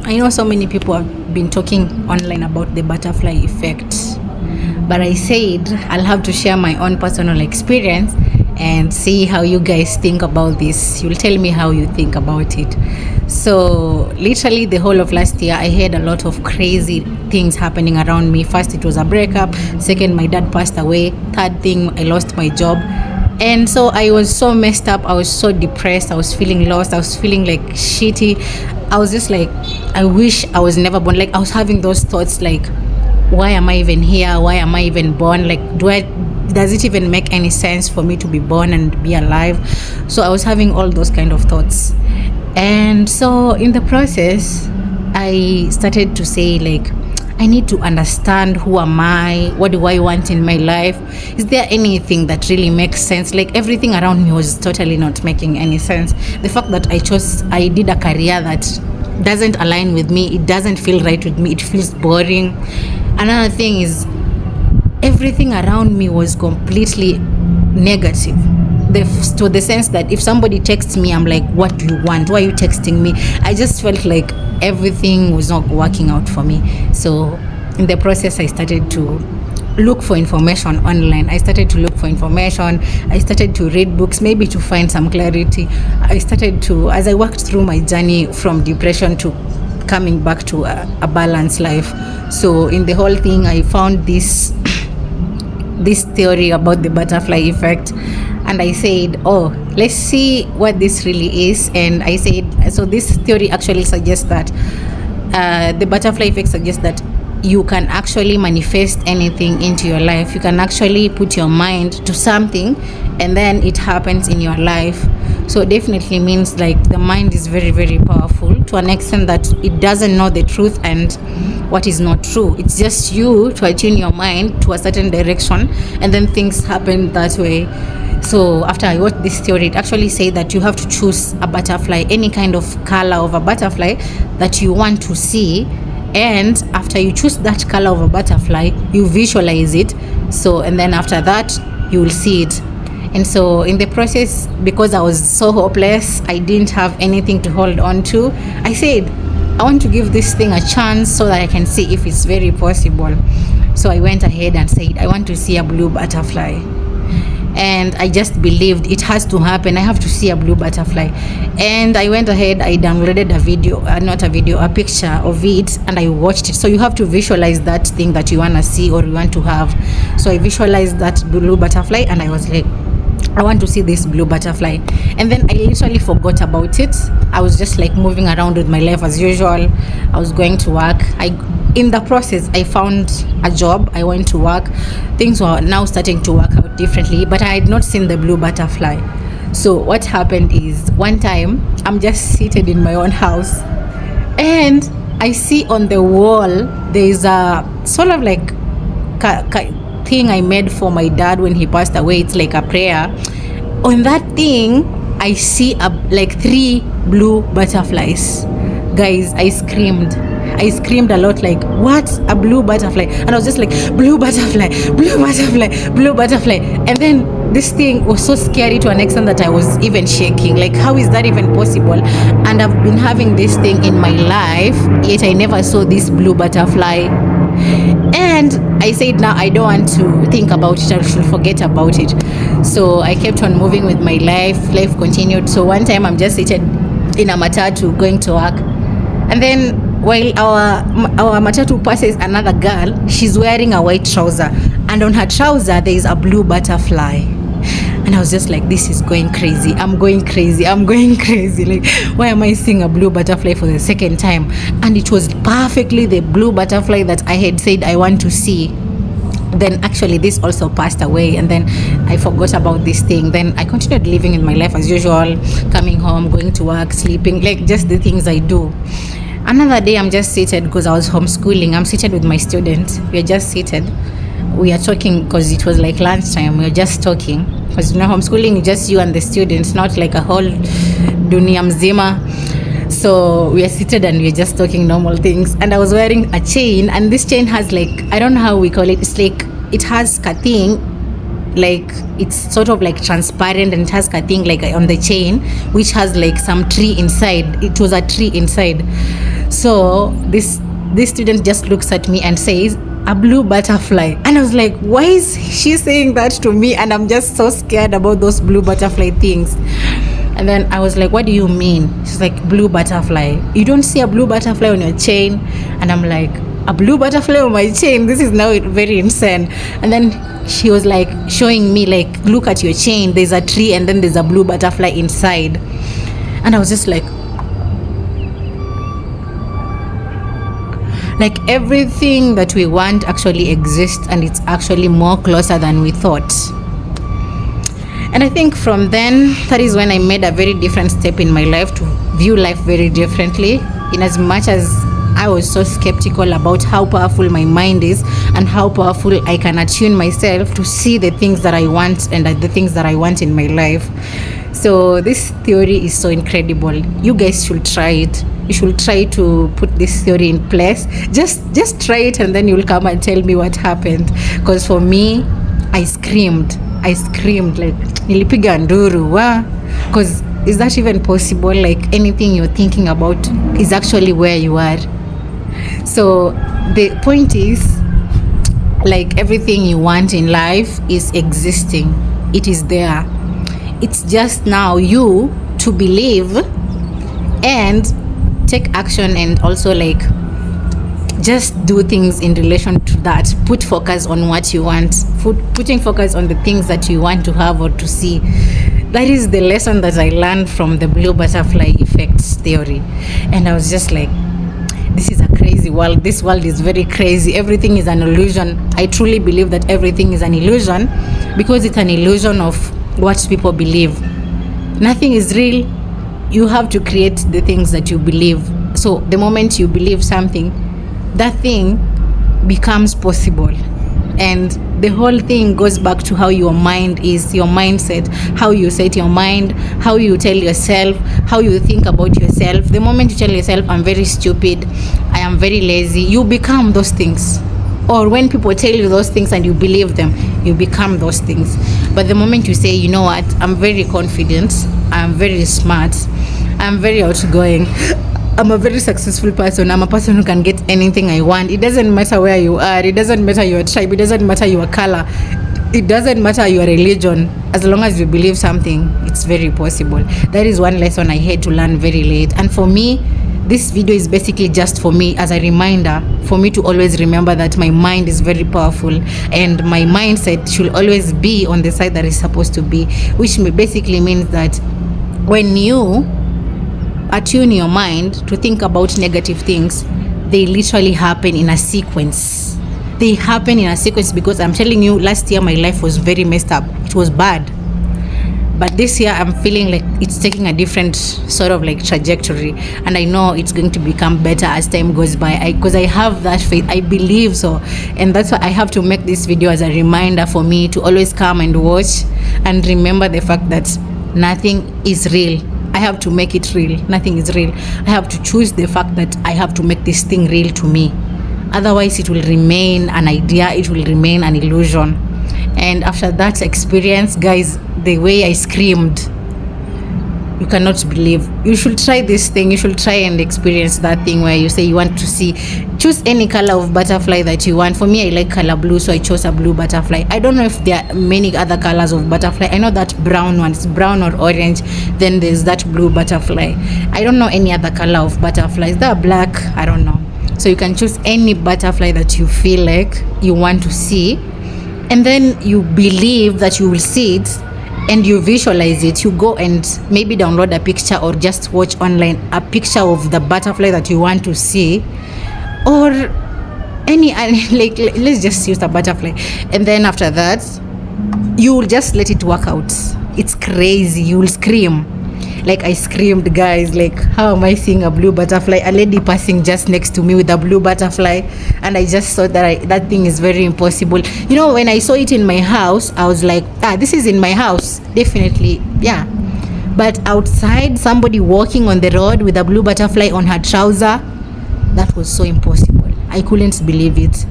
I know so many people have been talking online about the butterfly effect, but I said I'll have to share my own personal experience and see how you guys think about this. You'll tell me how you think about it. So, literally, the whole of last year, I had a lot of crazy things happening around me. First, it was a breakup. Second, my dad passed away. Third thing, I lost my job. And so I was so messed up. I was so depressed. I was feeling lost. I was feeling like shitty. I was just like, I wish I was never born. Like, I was having those thoughts like, why am I even here? Why am I even born? Like, does it even make any sense for me to be born and be alive? So I was having all those kind of thoughts. And so in the process, I started to say, like, I need to understand, who am I? What do I want in my life? Is there anything that really makes sense? Like, everything around me was totally not making any sense. The fact that I did a career that doesn't align with me, it doesn't feel right with me, it feels boring. Another thing is, everything around me was completely negative. To the sense that if somebody texts me, I'm like, what do you want? Why are you texting me? I just felt like everything was not working out for me. So in the process, I started to look for information online. I started to look for information. I started to read books, maybe to find some clarity. I started to, as I worked through my journey from depression to coming back to a balanced life. So in the whole thing, I found this theory about the butterfly effect, and I said, oh, let's see what this really is. And I said, so this theory actually suggests that the butterfly effect suggests that you can actually manifest anything into your life. You can actually put your mind to something and then it happens in your life. So it definitely means like the mind is very, very powerful to an extent that it doesn't know the truth and what is not true. It's just you to attune your mind to a certain direction and then things happen that way. So after I watched this theory, it actually said that you have to choose a butterfly, any kind of color of a butterfly that you want to see. And after you choose that color of a butterfly, you visualize it. So, and then after that, you will see it. And so in the process, because I was so hopeless, I didn't have anything to hold on to, I said, I want to give this thing a chance so that I can see if it's very possible. So I went ahead and said, I want to see a blue butterfly. And I just believed it has to happen. I have to see a blue butterfly. And I went ahead, I downloaded a picture of it, and I watched it. So you have to visualize that thing that you want to see or you want to have. So I visualized that blue butterfly and I was like, I want to see this blue butterfly. And then I literally forgot about it. I was just like moving around with my life as usual. I was going to work. In the process, I found a job. I went to work. Things were now starting to work out differently, but I had not seen the blue butterfly. So what happened is, one time I'm just seated in my own house and I see on the wall there is a sort of like thing I made for my dad when he passed away. It's like a prayer. On that thing, I see like 3 blue butterflies. Guys, I screamed a lot, like, what? A blue butterfly? And I was just like, blue butterfly, blue butterfly, blue butterfly. And then this thing was so scary to an extent that I was even shaking. Like, how is that even possible? And I've been having this thing in my life, yet I never saw this blue butterfly. And I said, now I don't want to think about it, I should forget about it. So I kept on moving with my life. Life continued. So one time I'm just seated in a matatu going to work, and then while our matatu passes another girl, she's wearing a white trouser, and on her trouser there is a blue butterfly. And I was just like, this is going crazy. I'm going crazy. Like, why am I seeing a blue butterfly for the second time? And it was perfectly the blue butterfly that I had said I want to see. Then actually this also passed away, and then I forgot about this thing. Then I continued living in my life as usual, coming home, going to work, sleeping, like just the things I do. Another day I'm just seated because I was homeschooling. I'm seated with my students. We're just seated. We are talking because it was like lunchtime. We're just talking because homeschooling is just you and the students, not like a whole dunia mzima. So we are seated and we're just talking normal things. And I was wearing a chain, and this chain has like, I don't know how we call it. It's like, it has a thing, like it's sort of like transparent, and it has a thing like on the chain, which has like some tree inside. It was a tree inside. So this student just looks at me and says, a blue butterfly. And I was like, why is she saying that to me? And I'm just so scared about those blue butterfly things. And then I was like, what do you mean? She's like, blue butterfly. You don't see a blue butterfly on your chain? And I'm like, a blue butterfly on my chain? This is now very insane. And then she was like showing me, like, look at your chain. There's a tree and then there's a blue butterfly inside. And I was just like everything that we want actually exists, and it's actually more closer than we thought. And I think from then, that is when I made a very different step in my life to view life very differently, in as much as I was so skeptical about how powerful my mind is and how powerful I can attune myself to see the things that I want and the things that I want in my life. So this theory is so incredible. You guys should try it. You should try to put this theory in place. Just try it, and then you'll come and tell me what happened. Because for me, I screamed like nilipiga nduru. Because is that even possible? Like, anything you're thinking about is actually where you are. So the point is, like, everything you want in life is existing. It is there. It's just now you to believe and take action, and also, like, just do things in relation to that. Put focus on what you want. Putting focus on the things that you want to have or to see. That is the lesson that I learned from the blue butterfly effect theory. And I was just like, this is a crazy world. This world is very crazy. Everything is an illusion. I truly believe that everything is an illusion, because it's an illusion of what people believe. Nothing is real. You have to create the things that you believe. So the moment you believe something, that thing becomes possible. And the whole thing goes back to how your mind is, your mindset, how you set your mind, how you tell yourself, how you think about yourself. The moment you tell yourself, I'm very stupid, I am very lazy, you become those things. Or when people tell you those things and you believe them, you become those things. But the moment you say, you know what, I'm very confident, I'm very smart, I'm very outgoing, I'm a very successful person, I'm a person who can get anything I want. It doesn't matter where you are, it doesn't matter your tribe, it doesn't matter your color, it doesn't matter your religion. As long as you believe something, it's very possible. That is one lesson I had to learn very late. And for me, this video is basically just for me as a reminder, for me to always remember that my mind is very powerful, and my mindset should always be on the side that is supposed to be, which basically means that when you attune your mind to think about negative things, they literally happen in a sequence. They happen in a sequence, because I'm telling you, last year my life was very messed up. It was bad. But this year I'm feeling like it's taking a different sort of like trajectory, and I know it's going to become better as time goes by, because I have that faith. I believe so. And that's why I have to make this video as a reminder for me to always come and watch and remember the fact that nothing is real. I have to make it real. Nothing is real. I have to choose the fact that I have to make this thing real to me. Otherwise it will remain an idea, it will remain an illusion. And after that experience, guys, the way I screamed, you cannot believe. You should try this thing. You should try and experience that thing where you say you want to see, choose any color of butterfly that you want. For me, I like color blue, so I chose a blue butterfly. I don't know if there are many other colors of butterfly. I know that brown one, it's brown or orange, then there's that blue butterfly. I don't know any other color of butterflies. They're black, I don't know. So you can choose any butterfly that you feel like you want to see, and then you believe that you will see it, and you visualize it. You go and maybe download a picture or just watch online a picture of the butterfly that you want to see, or any like, let's just use a butterfly. And then after that, you will just let it work out. It's crazy. You will scream. Like I screamed, guys, like, how am I seeing a blue butterfly? A lady passing just next to me with a blue butterfly, and I just thought that that thing is very impossible. You know, when I saw it in my house, I was like, this is in my house, definitely, yeah. But outside, somebody walking on the road with a blue butterfly on her trouser, that was so impossible. I couldn't believe it.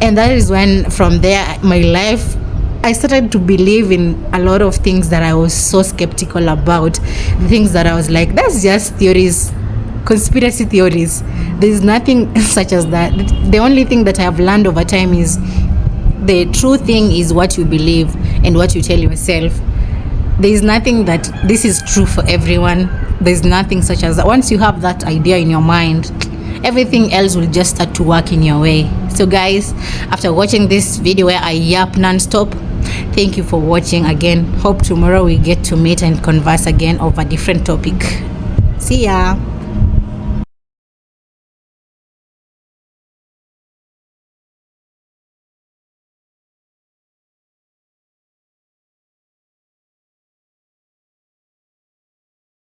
And that is when, from there, my life, I started to believe in a lot of things that I was so skeptical about. The things that I was like, that's just theories. conspiracy theories. There's nothing such as that. The only thing that I have learned over time is the true thing is what you believe and what you tell yourself. There's nothing that this is true for everyone. There's nothing such as that. Once you have that idea in your mind, everything else will just start to work in your way. So guys, after watching this video where I yap non-stop, thank you for watching again. Hope tomorrow we get to meet and converse again over a different topic. See ya.